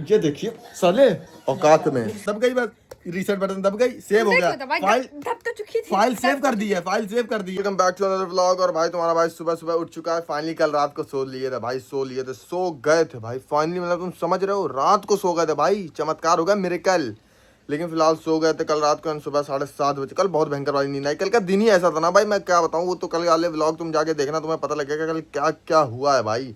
ये देखिए साले औकात में दब गई, बस रीसेट बटन दब गई, सेव हो गया, फाइल दब तो चुकी थी, फाइल सेव कर दी है, फाइल सेव कर दी है। Welcome back to another vlog. और भाई तुम्हारा भाई सुबह सुबह उठ चुका है फाइनली। कल रात को सो लिए थे भाई, सो लिए थे, सो गए थे भाई फाइनली, मतलब तुम समझ रहे हो, रात को सो गए थे भाई, चमत्कार हो गया मिरेकल। लेकिन फिलहाल सो गए थे कल रात को, सुबह 7:30 बजे। कल बहुत भयंकर वाली नींद आई, कल का दिन ही ऐसा था ना भाई, मैं क्या बताऊँ। वो तो कल वाले व्लॉग तुम जाके देखना, तुम्हें पता लगेगा कल क्या क्या हुआ है भाई।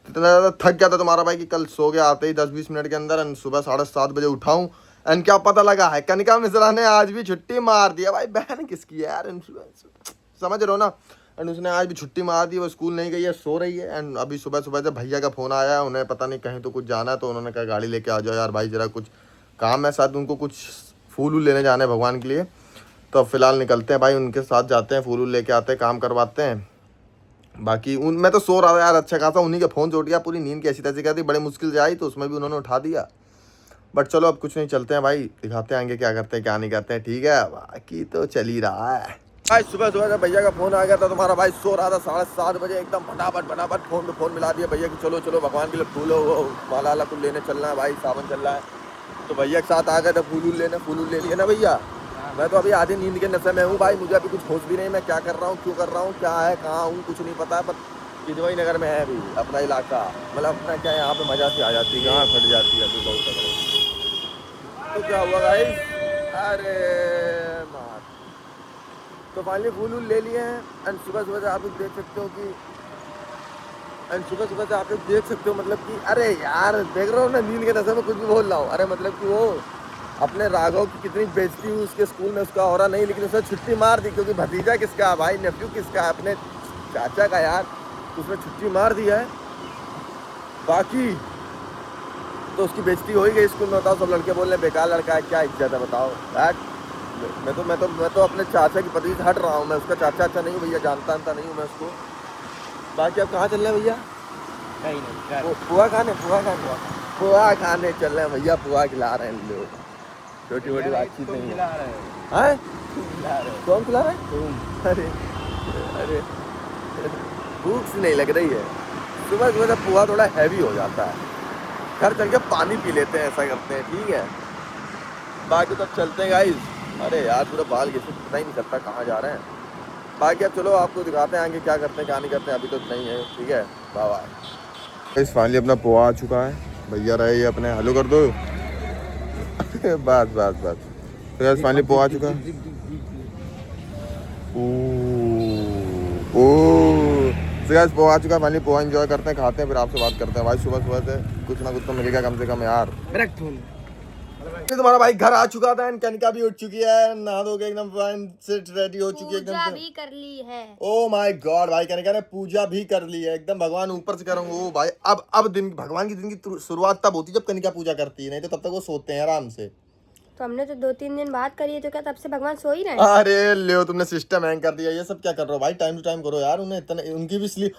इतना ज़्यादा थक गया था तुम्हारा भाई कि कल सो गया आते ही 10-20 मिनट के अंदर, एंड सुबह 7:30 बजे उठाऊँ। एंड क्या पता लगा है, कनिका मिश्रा ने आज भी छुट्टी मार दिया भाई। बहन किसकी है यार, समझ रहे हो ना। एंड उसने आज भी छुट्टी मार दी, वो स्कूल नहीं गई है, सो रही है। एंड अभी सुबह सुबह जब भैया का फ़ोन आया है, उन्हें पता नहीं कहीं तो कुछ जाना है, तो उन्होंने कहा गाड़ी लेके आ जाओ यार भाई, ज़रा कुछ काम है, साथ उनको कुछ फूल वूल लेने जाने भगवान के लिए। तो अब फिलहाल निकलते हैं भाई, उनके साथ जाते हैं, फूल वूल लेके आते हैं, काम करवाते हैं। बाकी मैं तो सो रहा था यार अच्छा खासा, उन्हीं के फ़ोन से उठ गया, पूरी नींद कैसी तैसी कर दी, बड़े मुश्किल से आई, तो उसमें भी उन्होंने उठा दिया। बट चलो अब कुछ नहीं, चलते हैं भाई, दिखाते हैं आगे क्या करते हैं क्या नहीं करते हैं, ठीक है। बाकी तो चल ही रहा है भाई। सुबह सुबह जब भैया का फ़ोन आ गया था, तुम्हारा भाई सो रहा था 7:30 बजे, एकदम फटाफट फ़ोन पे फ़ोन मिला दिया भैया कि चलो चलो भगवान के लिए फूल वो माला वाला कुछ लेने चलना है भाई, सावन चल रहा है। तो भैया के साथ आ गए थे फूल लेने, फूल ले लिए ना भैया। मैं तो अभी आधी नींद के नशे में हूँ भाई, मुझे अभी कुछ होश भी नहीं, मैं क्या कर रहा हूँ, क्यों कर रहा हूँ, क्या है, कहाँ हूँ, कुछ नहीं पता है। पर किदवई नगर में है अभी अपना इलाका, मतलब अपना क्या है, यहाँ पे मजा से आ जाती है, गाँव फट जाती है अभी बहुत तगड़े। तो क्या हुआ भाई, अरे मार, तो फाइनली फूल ले लिए हैं। एंड सुबह सुबह से आप लोग देख सकते हो कि मतलब कि अरे यार देख रहे हो ना, नींद के नशे में कुछ भी बोल रहा हूँ। अरे मतलब कि वो अपने राघव की कितनी बेइज्जती हुई उसके स्कूल में, उसका हो रहा नहीं, लेकिन उसने छुट्टी मार दी, क्योंकि भतीजा किसका है भाई, नेफ्यू किसका है, अपने चाचा का यार, उसने छुट्टी मार दिया है। बाकी तो उसकी बेइज्जती हो ही गई स्कूल में, बताओ, सब लड़के बोल रहे बेकार लड़का है, क्या इज्जत है बताओ यार। मैं तो अपने चाचा की पदवी से हट रहा हूँ, मैं उसका चाचा नहीं हूँ भैया, जानता नहीं हूँ मैं उसको। बाकी अब कहाँ चल रहे हैं भैया, कहीं नहीं, पुआ खाने चल रहे हैं भैया, पुआ खिला रहे हैं लोग, छोटी मोटी बातचीत नहीं है। कौन खिला रहे हैं? अरे अरे भूख सी नहीं लग रही है, सुबह सुबह जब पुआ थोड़ा हैवी हो जाता है, घर चल के पानी पी लेते हैं, ऐसा करते हैं, ठीक है। बाकी तब चलते हैं गाइस। अरे यार पूरा बाल घिसे, पता ही नहीं चलता कहाँ जा रहे हैं। बाकी अब चलो आपको दिखाते हैं आगे क्या करते हैं क्या नहीं करते हैं, अभी तो नहीं है, ठीक है, बाय बाय। फाइनली अपना पोहा आ चुका है, भैया रहे ये अपने, हेलो कर दो बस तो फाइनली पोहा आ चुका है। पोहा आ चुका है फाइनली, पोहा एंजॉय करते हैं, खाते हैं, फिर आपसे बात करते हैं भाई। सुबह सुबह से कुछ ना कुछ तो मिलेगा कम से कम यार। तुम्हारा भाई घर आ चुका था, कनिका भी उठ चुकी है, नहा धो के एकदम फाइन से रेडी हो चुकी है, एकदम पूजा भी कर ली है। ओ माय गॉड भाई, कनिका ने पूजा भी कर ली है, एकदम भगवान ऊपर से करूँगा वो भाई। अब दिन भगवान की दिन की शुरुआत तब होती है जब कनिका पूजा करती है, नहीं तो तब तक वो सोते हैं आराम से। तो हमने तो 2-3 दिन बाद करी है, तो क्या तब से भगवान सो ही रहे हैं? अरे ले तुमने सिस्टम हैंग कर दिया, ये सब क्या कर रहे हो भाई, टाइम टू टाइम करो यार। उन्हें इतना, उनकी भी स्लीप,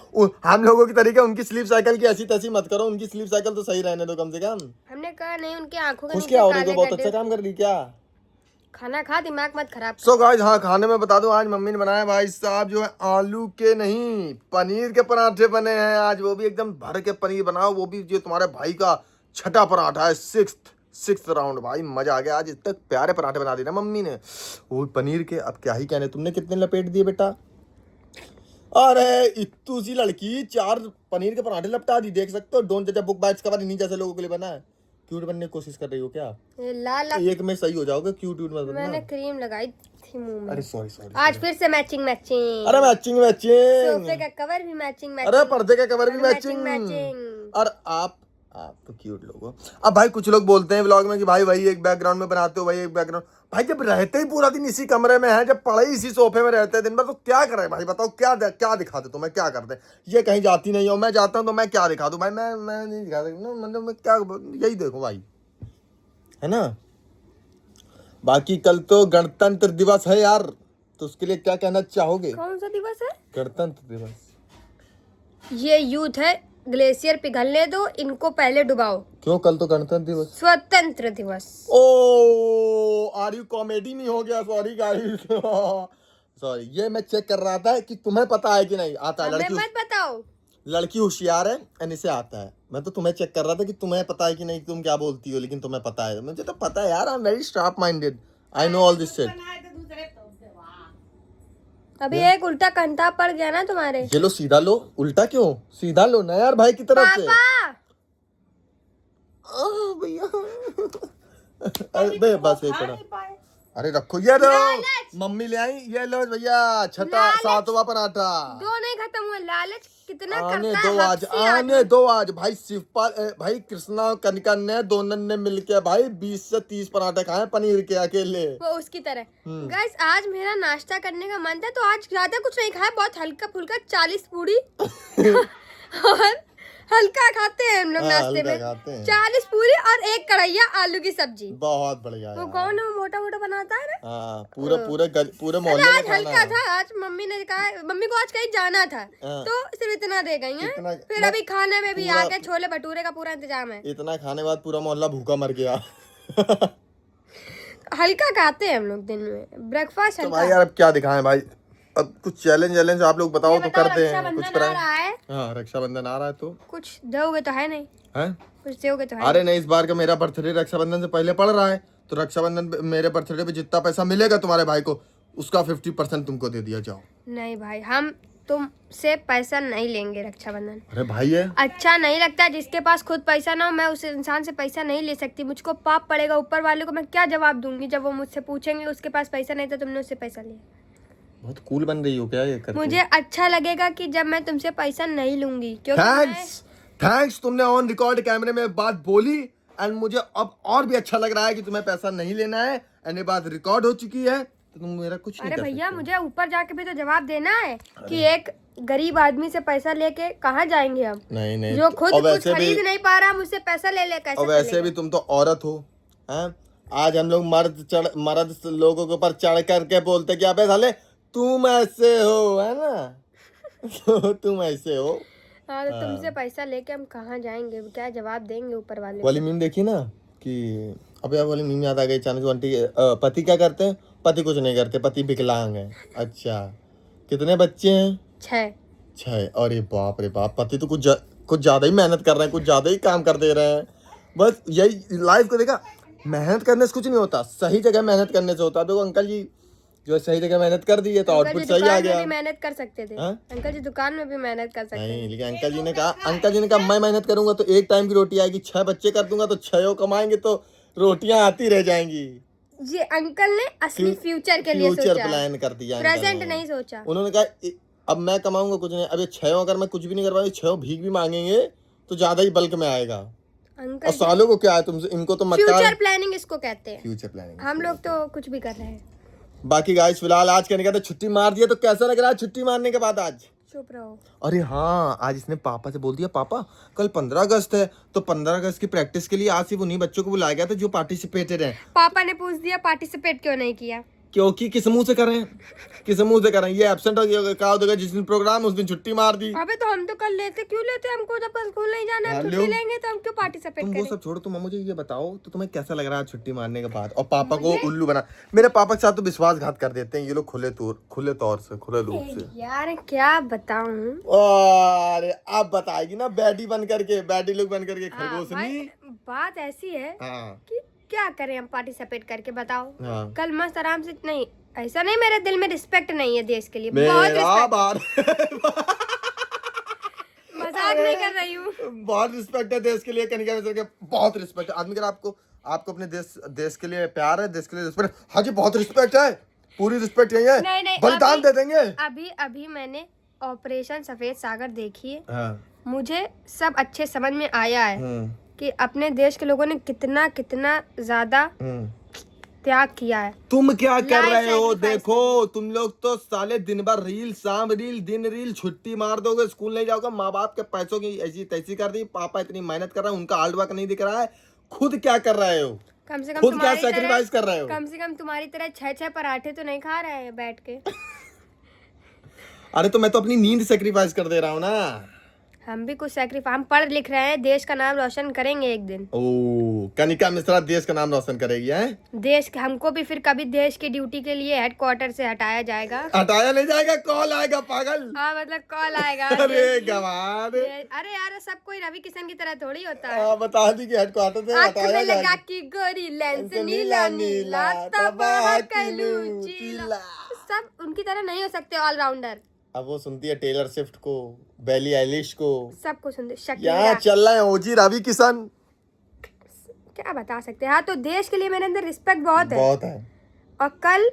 हम लोगों की तरीके उनकी स्लीप साइकिल की ऐसी तैसी मत करो, उनकी स्लीप साइकिल तो सही रहने दो कम से कम। हमने कहा नहीं, उनकी आंखों के खुश नीचे क्या हो रही, काले तो बहुत गड्ढे। अच्छा काम कर ली क्या। खाना खा, दिमाग मत खराब कर। सो गाइस, हाँ खाने में बता दूं, आज मम्मी ने बनाया भाई साहब जो है आलू के नहीं पनीर के पराठे बने हैं आज, वो भी एकदम भर के पनीर बनाओ, वो भी जो तुम्हारे भाई का छठा पराठा है, सिक्स्थ राउंड भाई, मजा आ गया आज, इतने प्यारे पराठे बना दिए ना मम्मी ने वो पनीर के। अब क्या ही कहने, तुमने कितने लपेट दिए बेटा, अरे इतू सी लड़की 4 पनीर के पराठे लपटा दी, देख सकते हो, डोंट जज a book by its cover, इन्हीं जैसे लोगों के लिए बना है। क्यूट बनने की कोशिश कर रही हो क्या, ये लाल एक में सही हो जाओगे, क्यूट मत बनना। मैंने क्रीम लगाई थी मुंह में। अरे सॉरी आज फिर से मैचिंग। अरे मैचिंग सोफे का कवर भी मैचिंग। अरे पर्दे का कवर भी मैचिंग। और आप तो क्यूट लोग हो। अब भाई कुछ लोग बोलते हैं व्लॉग में कि भाई वही एक बैकग्राउंड में बनाते हो, वही एक बैकग्राउंड, भाई जब रहते ही पूरा दिन इसी कमरे में है, जब पड़े इसी सोफे में रहते हैं दिन भर, तो क्या करें भाई बताओ, क्या दिखाते तुम्हें, क्या करते। ये कहीं जाती नहीं हो, मैं जाता हूँ तो मैं क्या दिखा दूं भाई, मैं नहीं दिखा सकता, मतलब मैं क्या, यही देखो भाई, है ना। बाकी कल तो गणतंत्र दिवस है यार, तो उसके लिए क्या कहना चाहोगे। कौन सा दिवस है? गणतंत्र दिवस। ये यूथ है, ग्लेशियर पिघलने दो, इनको पहले डुबाओ। क्यों, कल तो गणतंत्र दिवस। स्वतंत्र दिवस। ओ आर यू कॉमेडी में हो गया, सॉरी गाइस सॉरी, ये मैं चेक कर रहा था कि तुम्हें पता है कि नहीं आता है, हमें लड़की मत बताओ। लड़की होशियार है एंड इसे आता है। मैं तो तुम्हें चेक कर रहा था कि तुम्हें पता है कि नहीं, तुम क्या बोलती हो, लेकिन तुम्हें पता है। मुझे तो पता है यार, I am very sharp minded, I know all this shit. अभी एक उल्टा कंधा पड़ गया ना तुम्हारे। ये लो सीधा लो, उल्टा क्यों, सीधा लो ना यार भाई की तरफ से। पापा भैया अरे बस एक मिनट, अरे रखो ये लो, मम्मी ले आई, ये लो भैया छठा सातवां पराठा। दो नहीं खत्म हुआ, लालच कितना आने करता दो है, आज, हद से आने दो आज भाई। शिवपाल भाई कृष्णा और कनिका ने दोनों ने मिलके भाई 20 से 30 पराठे खाए पनीर के अकेले। वो उसकी तरह। गाइस आज मेरा नाश्ता करने का मन था तो आज ज्यादा कुछ नहीं खाया, बहुत हल्का फुल्का 40 पूरी और हल्का खाते हैं हम लोग नाश्ते में। 40 पूरी और एक कढ़ैया आलू की सब्जी। बहुत बढ़िया। वो कौन है मोटा मोटा बनाता है ना? हाँ पूरे मोहल्ले में आज हल्का था। आज मम्मी ने कहा, मम्मी को आज कहीं जाना था तो सिर्फ इतना दे गई हैं। फिर अभी खाने में भी आगे छोले भटूरे का पूरा इंतजाम है। इतना खाने के बाद पूरा मोहल्ला भूखा मर गया। हल्का खाते हैं हम लोग दिन में, ब्रेकफास्ट तो भाई यार अब क्या दिखाएं भाई, अब कुछ चैलेंज आप लोग बताओ तो करते हैं कुछ आ रहा है। हाँ रक्षाबंधन आ रहा है तो कुछ दोगे तो है नहीं है, कुछ दोगे तो है। अरे नहीं, इस बार का मेरा बर्थडे रक्षाबंधन से पहले पड़ रहा है, तो रक्षाबंधन मेरे बर्थडे पे जितना पैसा मिलेगा तुम्हारे भाई को उसका 50% तुमको दे दिया जाओ। नहीं भाई, हम तुमसे पैसा नहीं लेंगे रक्षाबंधन। अरे भाई है अच्छा नहीं लगता जिसके पास खुद पैसा ना हो। मैं उस इंसान से पैसा नहीं ले सकती, मुझको पाप पड़ेगा ऊपर वाले को। मैं क्या जवाब दूंगी जब वो मुझसे पूछेंगे उसके पास पैसा नहीं था, तुमने उससे पैसा लिया। बहुत कूल बन रही हो क्या ये करके? मुझे अच्छा लगेगा कि जब मैं तुमसे पैसा नहीं लूंगी, क्योंकि थैंक्स तुमने ऑन रिकॉर्ड कैमरे में बात बोली एंड मुझे अब और भी अच्छा लग रहा है कि तुम्हें पैसा नहीं लेना है एंड ये बात रिकॉर्ड हो चुकी है तो तुम मेरा कुछ नहीं कर सकते। अरे भैया मुझे ऊपर जाके भी तो जवाब देना है कि एक गरीब आदमी से पैसा लेके कहाँ जाएंगे हम? नहीं जो खुद कुछ खरीद नहीं पा रहा मुझसे पैसा ले ले कैसे? और वैसे भी तुम तो औरत हो हैं? आज हम लोग मर्द लोगों के ऊपर चढ़ करके बोलते कि अबे साले तुम ऐसे हो, है ना? तुम ऐसे हो। हाँ तो तुमसे पैसा लेके हम कहाँ जाएंगे? क्या जवाब देंगे ऊपर वाले? वाली मीम देखी ना कि अबे वाली मीम याद आ गई चाणक्य आंटी। पति क्या करते हैं? पति कुछ नहीं करते, पति विकलांग है। अच्छा कितने बच्चे हैं? 6। अरे बाप रे बाप, पति तो कुछ ज्यादा ही मेहनत कर रहे हैं, कुछ ज्यादा ही काम कर दे रहे हैं। बस यही लाइफ को देखा, मेहनत करने से कुछ नहीं होता, सही जगह मेहनत करने से होता है। देखो अंकल जी जो सही जगह मेहनत कर दी है तो आउटपुट सही आ गया। मेहनत कर सकते थे अंकल जी, दुकान में भी मेहनत कर सकते नहीं, लेकिन अंकल जी ने कहा मैं मेहनत करूंगा तो एक टाइम की रोटी आएगी, 6 बच्चे कर दूंगा तो 6 कमाएंगे तो रोटियां आती रह जाएंगी। ये अंकल ने असली फ्यूचर के लिए फ्यूचर प्लान कर दिया, प्रेजेंट नहीं सोचा। उन्होंने कहा अब मैं कमाऊंगा कुछ नहीं, अब ये 6 अगर मैं कुछ भी नहीं कर पाऊंगा, 6 भीख भी मांगेंगे तो ज्यादा ही बल्क में आएगा। और सालों को क्या है तुमसे, इनको तो फ्यूचर प्लानिंग इसको कहते हैं। फ्यूचर प्लानिंग हम लोग तो कुछ भी कर रहे हैं। बाकी गाइस फिलहाल आज कहने का तो छुट्टी मार दिया, तो कैसा लग रहा है छुट्टी मारने के बाद? आज चुप रहो। अरे हाँ, आज इसने पापा से बोल दिया पापा कल 15 अगस्त है तो 15 अगस्त की प्रैक्टिस के लिए आज सिर्फ उन्हीं बच्चों को बुलाया गया था जो पार्टिसिपेटेड हैं। पापा ने पूछ दिया पार्टिसिपेट क्यों नहीं किया? क्योंकि किस मुंह से करें, किस मुंह से करें? ये एब्सेंट हो गया, कहा होगा जिस दिन प्रोग्राम उस दिन छुट्टी मार दी। अबे तो हम तो कल लेते, क्यों लेते? हमको जब स्कूल नहीं जाना है छुट्टी लेंगे तो हम क्यों पार्टिसिपेट करें? वो सब छोड़ो, तुम मुझे ये बताओ तो तुम्हें कैसा लग रहा है छुट्टी मारने के बाद? और पापा को उल्लू बना, मेरे पापा के साथ तो विश्वासघात कर देते हैं ये लोग खुले तौर से, खुले रूप से। यार क्या बताऊं? अरे अब बताएगी ना बैडी बन करके, बैडी लोग बन करके खरगोशनी। बात ऐसी है कि क्या करें हम पार्टिसिपेट करके, बताओ। कल मस्त आराम से, नहीं ऐसा नहीं, मेरे दिल में रिस्पेक्ट नहीं है देश के लिए, बहुत मजाक नहीं कर रही हूँ, बहुत रिस्पेक्ट है देश के लिए। कनिका मिश्रा के बहुत रिस्पेक्ट है। आदमी, अगर आपको अपने देश के लिए प्यार है, देश के लिए रिस्पेक्ट, हाँ जी बहुत रिस्पेक्ट है, पूरी रिस्पेक्ट यही है, बलिदान दे देंगे। अभी मैंने ऑपरेशन सफेद सागर देखी है, मुझे सब अच्छे समझ में आया है कि अपने देश के लोगों ने कितना ज्यादा त्याग किया है। तुम क्या कर रहे हो? देखो तुम लोग तो साले दिन भर रील, शाम रील, दिन रील, छुट्टी मार दोगे, स्कूल नहीं जाओगे, माँ बाप के पैसों की ऐसी तैसी कर दी, पापा इतनी मेहनत कर रहे हैं, उनका हार्ड वर्क नहीं दिख रहा है, खुद क्या कर रहे हो? कम से कम खुद क्या सैक्रिफाइस कर रहे हो? कम से कम तुम्हारी तरह 6 पराठे तो नहीं खा रहे हैं बैठ के। अरे तो मैं तो अपनी नींद सैक्रिफाइस कर दे रहा हूँ ना। हम भी कुछ सेक्रीफाइस, हम पढ़ लिख रहे हैं, देश का नाम रोशन करेंगे एक दिन। ओ, कनिका मिश्रा देश का नाम रोशन करेगी हैं? देश, हमको भी फिर कभी देश की ड्यूटी के लिए हेडक्वार्टर से हटाया जाएगा। हटाया नहीं जाएगा, कॉल आएगा पागल। हाँ मतलब कॉल आएगा। अरे गवार, अरे यार सब कोई रवि किशन की तरह थोड़ी होता है। बता दी कि हेडक्वार्टर से आँख हटाया में लगा जाएगा। की गोरी लेंस नीला नीला तबाह कलू चीला। सब उनकी तरह नहीं हो सकते ऑलराउंडर। अब वो सुनती है टेलर स्विफ्ट को, बेली आइलिश को, सबको सुनते। यहाँ शकीरा, चल रहे हैं ओजी रवि किशन। क्या बता सकते हैं। हाँ तो देश के लिए मेरे अंदर रिस्पेक्ट बहुत है। बहुत है। और कल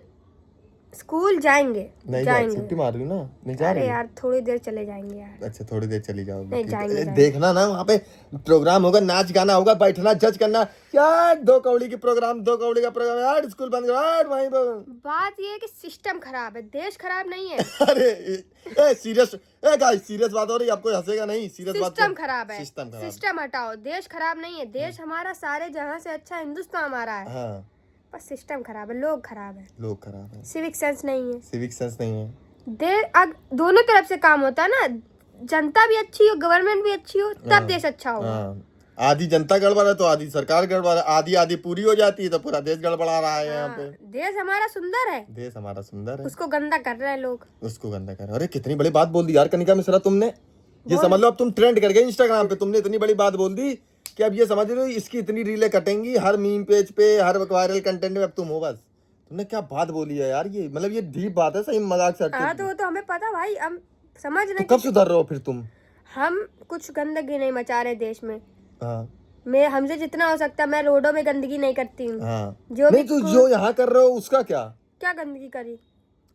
स्कूल जाएंगे। नहीं जाएंगे। छुट्टी मार रही हूँ ना, नहीं जा अरे रही? यार थोड़ी देर चले जाएंगे यार। अच्छा थोड़ी देर चली जाओगी। नहीं, ठीक है। जाएंगे, जाएंगे। देखना ना वहाँ पे प्रोग्राम होगा, नाच गाना होगा, बैठना जज करना। यार 2 कौड़ी की प्रोग्राम, 2 कौड़ी का प्रोग्राम, यार स्कूल बंद करो यार वहीं पर। बात ये है कि सिस्टम खराब है, देश खराब नहीं है। अरे सीरियस, गाइस सीरियस बात हो रही है, आपको हंसेगा नहीं, सीरियस बात। सिस्टम खराब है। सिस्टम खराब। सिस्टम हटाओ, देश खराब नहीं है। देश हमारा सारे जहां से अच्छा हिंदुस्तान हमारा है। हाँ, बस सिस्टम खराब है, लोग खराब है, लोग खराब है, सिविक सेंस नहीं है। सिविक सेंस नहीं है। अब दोनों तरफ से काम होता है ना, जनता भी अच्छी हो, गवर्नमेंट भी अच्छी हो, तब देश अच्छा होगा। हाँ, आधी जनता गड़बड़ है तो आधी सरकार गड़बड़ है, आधी आधी पूरी हो जाती है तो पूरा देश गड़बड़ा रहा है। यहाँ पे देश हमारा सुंदर है, देश हमारा सुंदर है, उसको गंदा कर रहे हैं लोग। उसको गंदा कर। अरे कितनी बड़ी बात बोल दी यार कनिका मिश्रा तुमने। ये समझ लो अब तुम ट्रेंड कर गए इंस्टाग्राम पे। तुमने इतनी बड़ी बात बोल दी कि अब ये समझ लो इसकी इतनी रीलें कटेंगी हर मीम पेज पे, हर वायरल कंटेंट में अब तुम हो। बस तुमने क्या बात बोली है यार, ये मतलब ये डीप बात है, सही मजाक से हाँ तो वो तो हमें पता भाई, हम समझ रहे। कब सुधर रहे हो फिर तुम? हम कुछ गंदगी नहीं मचा रहे देश में। हाँ, मैं, हमसे जितना हो सकता है, मैं रोडों में गंदगी नहीं करती हूँ। हाँ। जो नहीं तो जो यहाँ कर रहे हो उसका क्या? क्या गंदगी करी?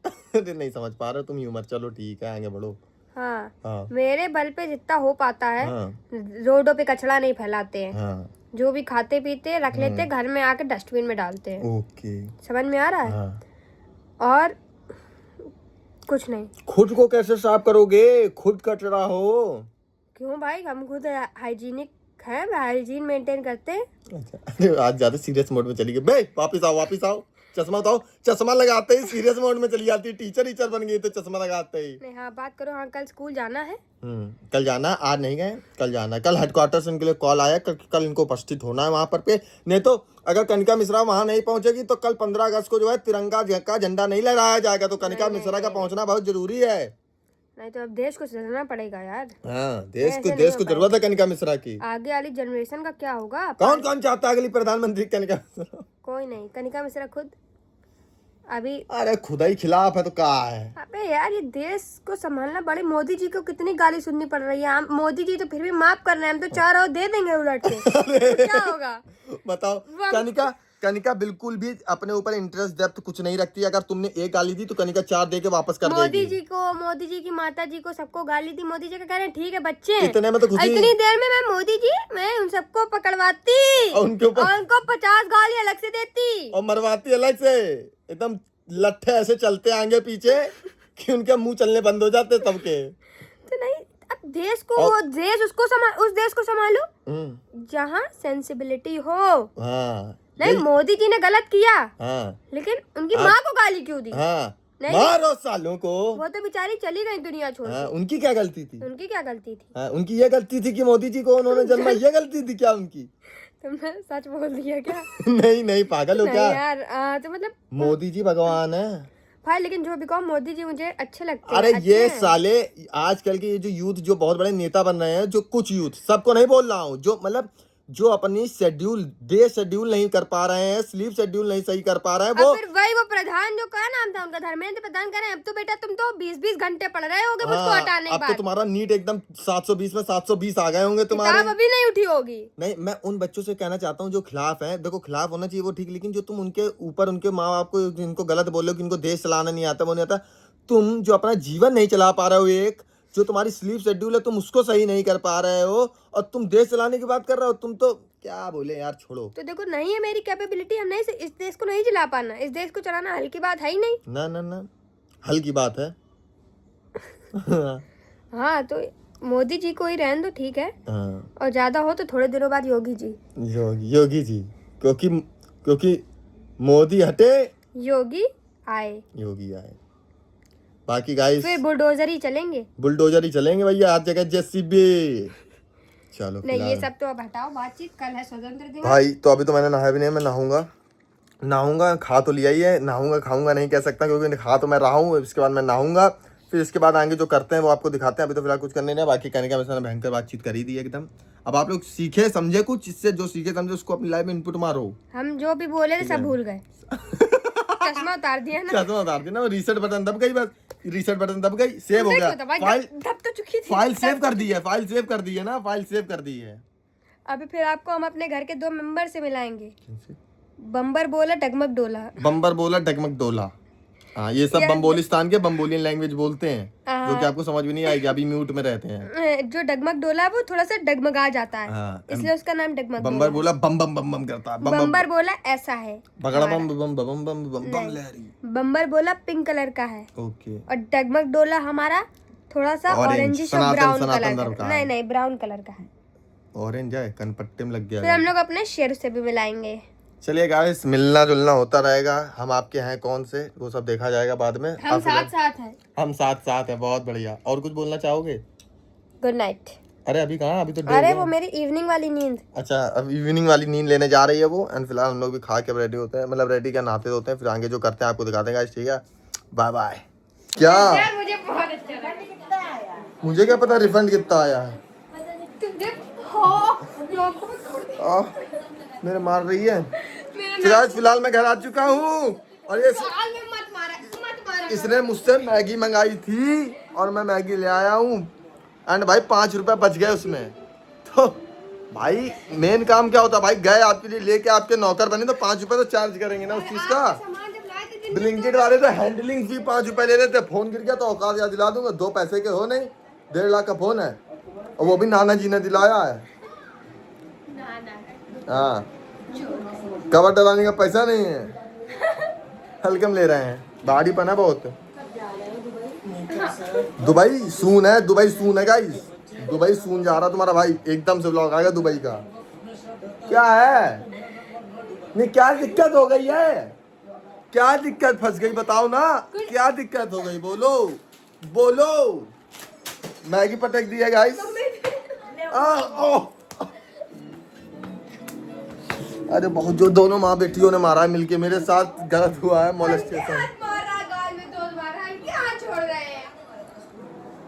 अरे नहीं समझ पा रहे हो तुम ह्यूमर। चलो ठीक है, आगे बढ़ो। हाँ, हाँ, मेरे बल पे जितना हो पाता है। हाँ, रोडों पे कचरा नहीं फैलाते हैं। हाँ, जो भी खाते पीते रख लेते हैं, घर में आके डस्टबिन में डालते हैं। ओके, समझ में आ रहा है? हाँ। और कुछ नहीं। खुद को कैसे साफ करोगे? खुद कचरा हो। क्यों भाई, हम खुद हाइजीनिक है, हाइजीन मेंटेन करते हैं। अच्छा, अरे आज ज्यादा सीरियस मोड में चली गई बे। वापिस आओ, वापिस आओ। चश्मा उठाओ। चश्मा लगाते ही सीरियस मोड में चली जाती है। टीचर बन गई तो चश्मा लगाते ही। नहीं, हाँ बात करो। हाँ कल स्कूल जाना है। कल जाना, आज नहीं गए, कल जाना। कल हेडक्वार्टर से इनके लिए कॉल आया, कल इनको उपस्थित होना है वहां पर पे। नहीं तो अगर कनिका मिश्रा वहां नहीं पहुंचेगी तो कल 15 अगस्त को जो है तिरंगा का झंडा नहीं लहराया जाएगा। तो कनिका मिश्रा का पहुंचना बहुत जरूरी है। नहीं तो अब देश को सुधरना पड़ेगा यार। हाँ, देश को जरूरत है कनिका मिश्रा की। आगे वाली जनरेशन का क्या होगा? कौन कौन चाहता है अगली प्रधानमंत्री कनिका मिश्रा? कोई नहीं, कनिका मिश्रा खुद अभी। अरे खुदा ही खिलाफ है तो क्या है? अबे यार ये देश को संभालना बड़े। मोदी जी को कितनी गाली सुननी पड़ रही है। हम मोदी जी तो फिर भी माफ कर रहे हैं, हम तो 4 और दे देंगे उलट के। तो क्या होगा बताओ? कनिका बिल्कुल भी अपने ऊपर इंटरेस्ट डेप्थ कुछ नहीं रखती। अगर तुमने एक गाली दी तो कनिका 4 दे के वापस कर देगी। मोदी जी की माता जी को सबको गाली दी। मोदी जी का कह रहे हैं ठीक है बच्चे, इतने में तो खुशी। इतनी देर में मैं मोदी जी, मैं उन सबको पकड़वाती और उनको 50 गाली अलग से देती और मरवाती अलग से। एकदम लट्ठे ऐसे चलते आगे पीछे कि उनके मुंह चलने बंद हो जाते सबके। तो नहीं, अब देश को वो देश उसको उस देश को संभालो जहाँ सेंसिबिलिटी हो। हाँ, नहीं मोदी जी ने गलत किया। हाँ, लेकिन उनकी माँ को गाली क्यों दी? हाँ, नहीं, मारो सालों को। वो तो बेचारी चली गई दुनिया छोड़ हाँ, उनकी क्या गलती थी? उनकी क्या गलती थी? हाँ, उनकी ये गलती थी कि मोदी जी को उन्होंने जन्मा। ये गलती थी क्या उनकी? तुमने सच बोल दिया क्या? नहीं पागल हो नहीं क्या यार, तो मतलब मोदी जी भगवान है भाई। लेकिन जो भी कहो, मोदी जी मुझे अच्छे लगते हैं। अरे ये साले आजकल के ये जो यूथ जो बहुत बड़े नेता बन रहे हैं, जो कुछ यूथ, सबको नहीं बोल रहा हूँ, जो मतलब जो अपनी डे शेड्यूल नहीं कर पा रहे हैं, स्लीप शेड्यूल नहीं सही कर पा रहे हैं, वो फिर वही वो प्रधान जो क्या नाम था उनका, धर्मेंद्र प्रधान कह रहे हैं अब तो बेटा तुम तो 20-20 घंटे पढ़ रहे होगे मुझको हटाने के बाद। अब तो तुम्हारा नीट एकदम 720 में 720 आ गए होंगे तुम्हारे। किताब अभी नहीं उठी होगी। नहीं, मैं उन बच्चों से कहना चाहता हूँ जो खिलाफ हैं। देखो खिलाफ होना चाहिए वो ठीक, लेकिन जो तुम उनके ऊपर उनके माँ बाप को जिनको गलत बोल रहे हो कि इनको देश चलाना नहीं आता, वो नहीं आता। तुम जो अपना जीवन नहीं चला पा रहे हो, एक जो तुम्हारी स्लीप शेड्यूल है तुम उसको सही नहीं कर पा रहे हो, और तुम देश चलाने की बात कर रहे हो। तुम तो क्या बोले यार, छोड़ो। तो देखो नहीं है मेरी कैपेबिलिटी, हम नहीं इस देश को नहीं चला पाना। इस देश को चलाना हल्की बात है ही नहीं। ना हल की बात है। हाँ तो मोदी जी को ही रहने दो, ठीक है। हाँ। और ज्यादा हो तो थोड़े दिनों बाद योगी जी। योगी जी, क्योंकि मोदी हटे योगी आए। योगी आए। बाकी गाइस फिर बुलडोजर ही चलेंगे। बुलडोजर ही चलेंगे भैया, हर जगह जेसीबी। चलो नहीं, ये फिलहाल सब तो अब हटाओ बातचीत, कल है स्वतंत्र दिवस। भाई तो अभी तो मैंने नहाया भी नहीं, मैं नहाऊंगा, खा तो लिया ही है, नहाऊंगा खाऊंगा नहीं कह सकता क्योंकि खा तो मैं रहा हूँ। इसके बाद मैं नहाऊंगा, फिर इसके बाद आगे जो करते हैं वो आपको दिखाते हैं। अभी तो फिलहाल कुछ करने नहीं है, बाकी कहने का वैसे भयंकर बातचीत कर ही दी एकदम। अब आप लोग सीखे समझे कुछ, इससे जो सीखे समझे उसको अपनी लाइफ में इनपुट मारो। हम जो भी बोले थे सब भूल गए। चश्मा उतार दिया ना, चश्मा उतार दिया ना, रीसेट बटन दब गई, बस रीसेट बटन दब गई, सेव हो गया। फाइल दब तो चुकी थी। फाइल सेव कर दी है, फाइल सेव कर दी है ना, फाइल सेव कर दी है। अभी फिर आपको हम अपने घर के 2 मेंबर से मिलाएंगे। बम्बर बोला डगमग डोला। बम्बर बोला डगमग डोला। हाँ, ये सब बम्बोलिस्तान के बम्बोलियन लैंग्वेज बोलते हैं, जो कि आपको समझ भी नहीं आएगी, अभी म्यूट में रहते हैं। जो डगमग डोला है वो थोड़ा सा डगमगा जाता है, इसलिए उसका नाम डगमग। बम्बर बोला बम बम बम बम करता है, बम्बर बोला ऐसा है, बगड़ा बम बम बम बम बम बम बम लहरी। बम्बर बोला पिंक कलर का है, ओके। और डगमग डोला हमारा थोड़ा सा ऑरेंजिश और ब्राउन कलर का। नहीं ब्राउन कलर का है, ऑरेंज है, कनपट्टे में लग गया। फिर हम लोग अपने शेर से भी मिलाएंगे। चलिए गाइस, मिलना जुलना होता रहेगा। हम आपके हैं कौन से, वो सब देखा जाएगा बाद में। हम साथ हैं। हम साथ हैं, बहुत बढ़िया। और कुछ बोलना चाहोगे? Good night. अरे अभी कहाँ, अभी तो अरे वो मेरी इवनिंग वाली नींद। अच्छा, अब इवनिंग वाली नींद लेने जा रही है वो। एंड फिलहाल हम लोग भी खा के रेडी होते हैं, मतलब रेडी क्या, नहाते होते हैं, फिर आगे जो करते हैं आपको दिखाते हैं गाइस, ठीक है। Bye bye. क्या मुझे बहुत अच्छा लगा। मुझे क्या पता रिफंड कितना आया है। मेरे मार रही है। फिलहाल मैं घर आ चुका हूँ, और ये इसने मुझसे मैगी मंगाई थी और मैं मैगी ले आया हूँ। एंड भाई 5 रुपए बच गए उसमें। तो भाई मेन काम क्या होता है भाई, गए आपके लिए लेके, आपके नौकर बने तो 5 रुपए तो चार्ज करेंगे ना उस चीज का। ब्लिंकिट वाले तो हैंडलिंग फी 5 रुपए ले लेते, फोन गिर गया तो औकात याद दिला दूंगा। 2 पैसे के हो नहीं, 1.5 लाख का फोन है, और वो भी नाना जी ने दिलाया है। हाँ, कवर डलाने का पैसा नहीं है, हल्कम ले रहे हैं, भारी पना बहुत। दुबई सून है गाइस, दुबई सून जा रहा तुम्हारा भाई, एकदम से व्लॉग आएगा दुबई का। क्या है नहीं, क्या दिक्कत हो गई है, क्या दिक्कत फंस गई बताओ ना, क्या दिक्कत हो गई, बोलो। मैगी पटक दी है गाइस। अरे बहुत जो दोनों माँ बेटियों ने मारा है मिलके, मेरे साथ गलत हुआ है, मोलेस्टेशन।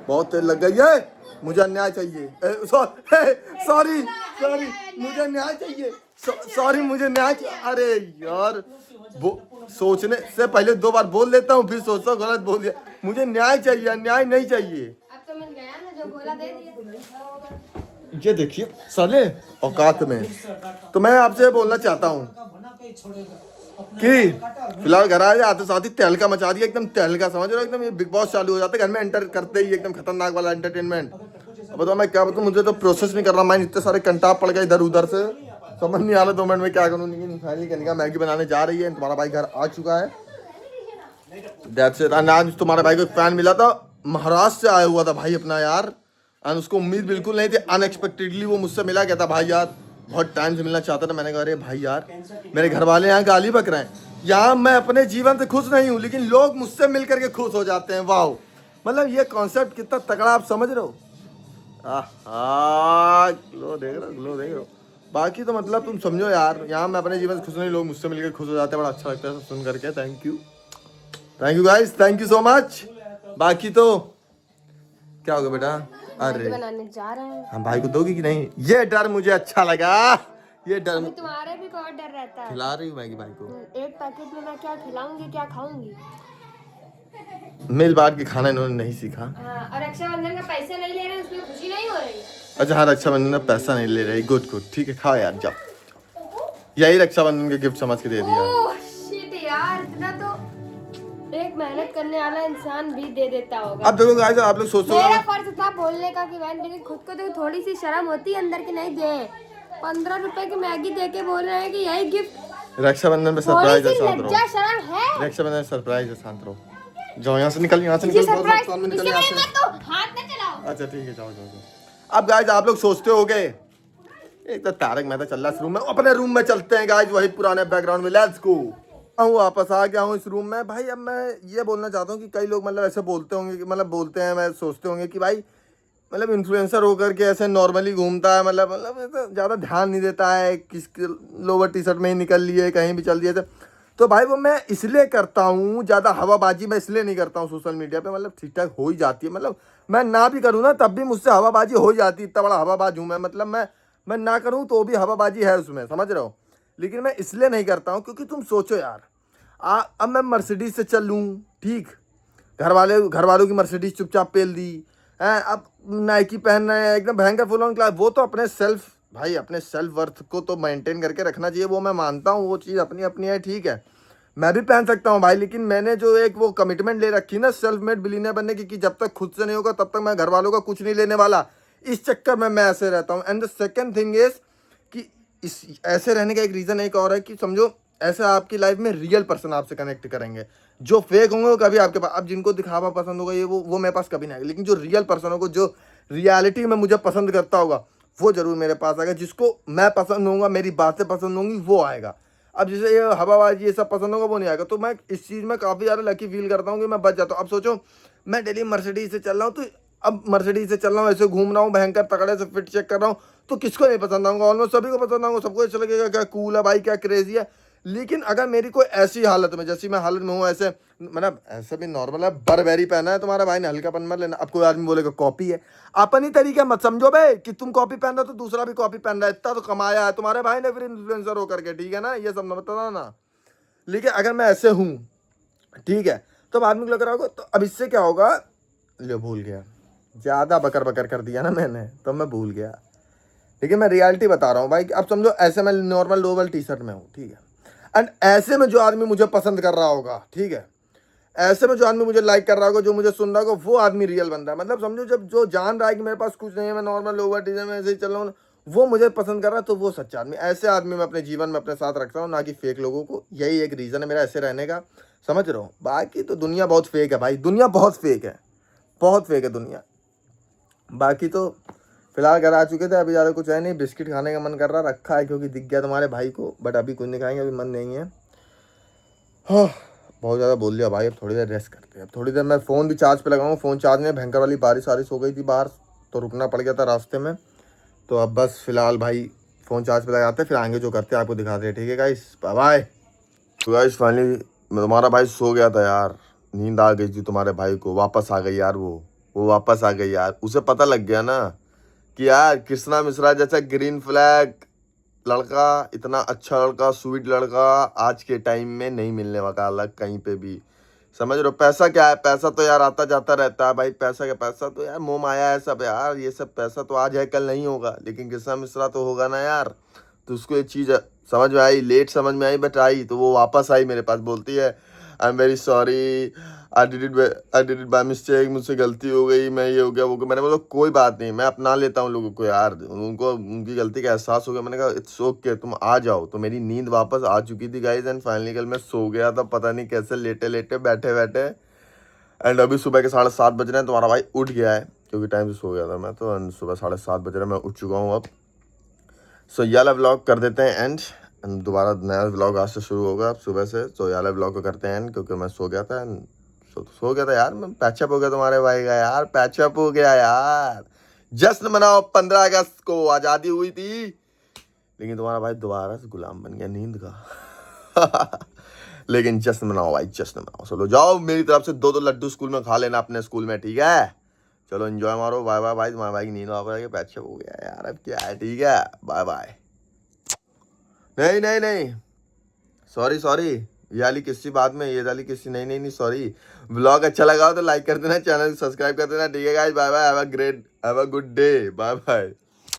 बहुत तेज लग गई है, मुझे अन्याय चाहिए। सॉरी मुझे न्याय चाहिए, सॉरी मुझे न्याय। अरे यार, सोचने से पहले 2 बार बोल लेता हूँ, फिर सोचता हूँ गलत बोल दिया। मुझे न्याय चाहिए, अन्याय नहीं चाहिए। अब तो मिल गया ना, जो बोला दे दिया। ये देखिए साले औकात में। तो मैं आपसे बोलना चाहता हूँ कि फिलहाल घर आए, आते साथ ही तहलका मचा दिया, एकदम तहलका, समझ रहे हो, एकदम ये बिग बॉस चालू हो जाता है घर में एंटर करते ही, एकदम खतरनाक वाला एंटरटेनमेंट। अब बताओ मैं क्या बताऊँ, मुझे तो प्रोसेस नहीं कर रहा, मैं इतने सारे कंटाप पड़ गए इधर उधर से, समझ नहीं आ रहा 2 मिनट में क्या करूँ। लेकिन फाइनली कनिका मैगी बनाने जा रही है, तुम्हारा भाई घर आ चुका है। That's it. आज तुम्हारे भाई को एक फैन मिला था, महाराष्ट्र से आया हुआ था भाई अपना यार, और उसको उम्मीद बिल्कुल नहीं थी, अनएक्सपेक्टेडली वो मुझसे मिला, कहता भाई यार बहुत टाइम से मिलना चाहता था। मैंने कहा अरे भाई यार, मेरे घर वाले यहाँ गाली बक रहे हैं, यहाँ मैं अपने जीवन से खुश नहीं हूँ, लेकिन लोग मुझसे मिल करके खुश हो जाते हैं। वाह, मतलब ये कॉन्सेप्ट कितना तगड़ा, आप समझ रहे हो। ग्लो देख रहे हो। बाकी तो मतलब तुम समझो यार, यहाँ मैं अपने जीवन से खुश नहीं, लोग मुझसे मिलकर खुश हो जाते हैं, बड़ा अच्छा लगता है सब सुन करके। Thank you guys, thank you so much. बाकी तो क्या होगा बेटा, अरे बनाने जा रहे हैं, हम भाई को दोगी कि नहीं, ये डर मुझे अच्छा लगा, ये डर। तुम्हारे भी बहुत डर रहता है। खिला रही हूँ मैगी भाई को, एक पैकेट में मैं क्या खिलाऊंगी, क्या खाऊंगी। मिल बांट के खाना इन्होंने नहीं सीखा। और रक्षाबंधन का पैसा नहीं ले रहे, उसमें खुशी नहीं हो रही। अच्छा हाँ, रक्षाबंधन का पैसा नहीं ले रही, गुड, ठीक है, खाओ यार, जाओ। यही रक्षाबंधन के गिफ्ट समझ के दे दिया। ओह शिट यार, इतना तो एक मेहनत करने वाला इंसान भी दे देता होगा। अब देखो गाइस, आप लोग सोचते हो, मेरा फर्ज था बोलने का कि बहन, लेकिन खुद को तो थोड़ी सी शर्म होती है अंदर की, नहीं दे 15 रुपए की मैगी दे के बोल रहे हैं कि यही गिफ्ट। रक्षाबंधन में सरप्राइज है, शांत रहो। शर्म है, रक्षाबंधन सरप्राइज है, शांत रहो। जाओ यहाँ से, निकल, यहाँ से निकल, निकल यहाँ से। हाथ न चलाओ। अच्छा ठीक है, जाओ। अब गाइस आप लोग सोचते होगे, एक तो तारक मेहता चल रहा है रूम में, अपने रूम में चलते हैं गाइस, वही पुराने बैकग्राउंड में, लेट्स गो। हूँ, वापस आ गया हूँ इस रूम में भाई। अब मैं ये बोलना चाहता हूँ कि कई लोग मतलब ऐसे बोलते होंगे कि मतलब बोलते हैं, मैं सोचते होंगे कि भाई मतलब इन्फ्लुएंसर होकर के ऐसे नॉर्मली घूमता है, मतलब ऐसे ज़्यादा ध्यान नहीं देता है, किसके लोअर टी शर्ट में ही निकल लिए, कहीं भी चल दिए तो भाई वो मैं इसलिए करता हूँ, ज़्यादा हवाबाजी मैं इसलिए नहीं करता हूँ सोशल मीडिया पे। मतलब ठीक ठाक हो ही जाती है, मतलब मैं ना भी करूँ ना तब भी मुझसे हवाबाजी हो जाती है, इतना बड़ा हवाबाज हूँ मैं। मतलब मैं ना करूँ तो भी हवाबाजी है उसमें, समझ रहे हो। लेकिन मैं इसलिए नहीं करता हूँ क्योंकि तुम सोचो यार, अब मैं मर्सिडीज से चल लूँ, ठीक, घर वालों की मर्सिडीज चुपचाप पेल दी है, अब नाइकी पहन रहे हैं एकदम भयंकर फुल ऑन क्लास। वो तो अपने सेल्फ भाई, अपने सेल्फ वर्थ को तो मेंटेन करके रखना चाहिए, वो मैं मानता हूँ, वो चीज़ अपनी अपनी है, ठीक है, मैं भी पहन सकता हूँ भाई। लेकिन मैंने जो एक वो कमिटमेंट ले रखी ना सेल्फ मेड बिलीनियर बनने की, कि जब तक खुद से नहीं होगा तब तक मैं घर वालों का कुछ नहीं लेने वाला, इस चक्कर में मैं ऐसे रहता हूँ। And the second thing is कि इस ऐसे रहने का एक रीज़न एक और है कि समझो ऐसे आपकी लाइफ में रियल पर्सन आपसे कनेक्ट करेंगे। जो फेक होंगे वो कभी आपके पास, अब जिनको दिखावा पसंद होगा ये वो मेरे पास कभी नहीं आएगा। लेकिन जो रियल पर्सन होगा, जो रियलिटी में मुझे पसंद करता होगा, वो जरूर मेरे पास आएगा। जिसको मैं पसंद होऊंगा, मेरी बातें पसंद होंगी, वो आएगा। अब जैसे ये हवाबाजी ये सब पसंद होगा, वो नहीं आएगा। तो मैं इस चीज़ में काफ़ी ज़्यादा लकी फील करता हूँ कि मैं बच जाता हूँ। अब सोचो मैं डेली मर्सिडीज से चल रहा हूँ, तो अब मर्सिडीज से चल रहा हूँ, ऐसे घूम रहा हूँ, भयंकर तगड़े से फिट चेक कर रहा हूँ, तो किसको नहीं पसंद आऊंगा? ऑलमोस्ट सभी को पसंद आऊंगा, सबको अच्छा लगेगा क्या कूल है भाई, क्या क्रेजी है। लेकिन अगर मेरी कोई ऐसी हालत में, जैसी मैं हालत में हूँ, ऐसे मतलब ऐसे भी नॉर्मल है, बरबेरी पहना है तुम्हारा भाई ने, हल्कापन मत लेना। अब कोई आदमी बोलेगा कॉपी है, अपनी तरीके मत समझो भाई कि तुम कॉपी पहन रहे हो तो दूसरा भी कॉपी पहन रहा है। इतना तो कमाया है तुम्हारे भाई ने फिर इन्फ्लुएंसर होकर के, ठीक है ना, ये सब न बताना ना। लेकिन अगर मैं ऐसे हूँ, ठीक है, तो आदमी को लग रहा होगा तो अब इससे क्या होगा, ले भूल गया, ज़्यादा बकर बकर कर दिया ना मैंने, तो मैं भूल गया। लेकिन मैं रियलिटी बता रहा हूँ भाई कि अब समझो ऐसे मैं नॉर्मल लोअर टी शर्ट में हूँ, ठीक है, एंड ऐसे में जो आदमी मुझे पसंद कर रहा होगा, ठीक है, ऐसे में जो आदमी मुझे लाइक कर रहा होगा, जो मुझे सुन रहा होगा, वो आदमी रियल बंदा है। मतलब समझो जब जो जान रहा है कि मेरे पास कुछ नहीं है, मैं नॉर्मल लोअर टी शर्ट में ऐसे ही चल रहा हूँ, वो मुझे पसंद कर रहा है, तो वो सच्चा आदमी। ऐसे आदमी मैं अपने जीवन में अपने साथ रखता हूँ, ना कि फेक लोगों को। यही एक रीज़न है मेरा ऐसे रहने का, समझ रहे हो। बाकी तो दुनिया बहुत फेक है भाई, दुनिया बहुत फेक है, बहुत फेक है दुनिया। बाकी तो फिलहाल घर आ चुके थे, अभी ज़्यादा कुछ है नहीं, बिस्किट खाने का मन कर रहा, रखा है क्योंकि दिख गया तुम्हारे भाई को, बट अभी कुछ नहीं खाएंगे, अभी मन नहीं है। हाँ, बहुत ज़्यादा बोल लिया भाई, अब थोड़ी देर रेस्ट करते हैं। अब थोड़ी देर मैं फ़ोन भी चार्ज पे लगाऊँ, फ़ोन चार्ज में भयंकर वाली बारिश हो गई थी बाहर, तो रुकना पड़ गया था रास्ते में। तो अब बस फिलहाल भाई फ़ोन चार्ज पे लगाते हैं, फिर आगे जो करते हैं आपको दिखाते हैं, ठीक है गाइस, बाय बाय। तो गाइस फाइनली तुम्हारा भाई सो गया था यार, नींद आ गई थी तुम्हारे भाई को, वापस आ गई यार, वो वापस आ गई यार। उसे पता लग गया ना कि यार कृष्णा मिश्रा जैसा ग्रीन फ्लैग लड़का, इतना अच्छा लड़का, स्वीट लड़का आज के टाइम में नहीं मिलने वाला अलग कहीं पे भी, समझ रहे हो। पैसा क्या है, पैसा तो यार आता जाता रहता है भाई, पैसा क्या, पैसा तो यार मोह माया है सब यार, ये सब पैसा तो आज है कल नहीं होगा, लेकिन कृष्णा मिश्रा तो होगा ना यार। तो उसको ये चीज़ समझ में आई, लेट समझ में आई बट आई, तो वो वापस आई मेरे पास, बोलती है I am very sorry, I did it by mistake, मुझसे गलती हो गई, मैं ये हो गया वो गया। मैंने बोला कोई बात नहीं, मैं अपना लेता हूँ लोगों को यार, उनको उनकी गलती का एहसास हो गया। मैंने कहा इट्स ओके, तुम आ जाओ। तो मेरी नींद वापस आ चुकी थी गाइज, एंड फाइनली कल मैं सो गया था, पता नहीं कैसे, लेटे लेटे बैठे बैठे। एंड अभी सुबह के 7:30 बज रहे हैं, तुम्हारा भाई उठ गया है क्योंकि टाइम से सो गया था मैं तो, एंड सुबह 7:30 बज रहे हैं, मैं उठ चुका हूँ अब। सो ये वाला व्लॉग कर देते हैं एंड दोबारा नया व्लॉग आज से शुरू होगा अब सुबह से। तो ये वाला व्लॉग को करते हैं एंड, क्योंकि मैं सो गया था, सो गया था यार, मैं पैचअप हो गया तुम्हारे भाई का यार, पैचअप हो गया यार। जश्न मनाओ, 15 अगस्त को आज़ादी हुई थी, लेकिन तुम्हारा भाई दोबारा से गुलाम बन गया नींद का। लेकिन जश्न मनाओ भाई, जश्न मनाओ। चलो जाओ, मेरी तरफ से 2 लड्डू स्कूल में खा लेना अपने स्कूल में, ठीक है। चलो एंजॉय मारो, बाय बाय भाई, तुम्हारे भाई की नींद वापस आ गई, पैचअप हो गया यार, अब क्या है, ठीक है, बाय बाय। नहीं नहीं नहीं, सॉरी, ये वाली किसी बात में, ये वाली किसी, नहीं सॉरी। व्लॉग अच्छा लगा हो तो लाइक कर देना, चैनल सब्सक्राइब कर देना, ठीक है guys, bye bye, have a good day, bye bye.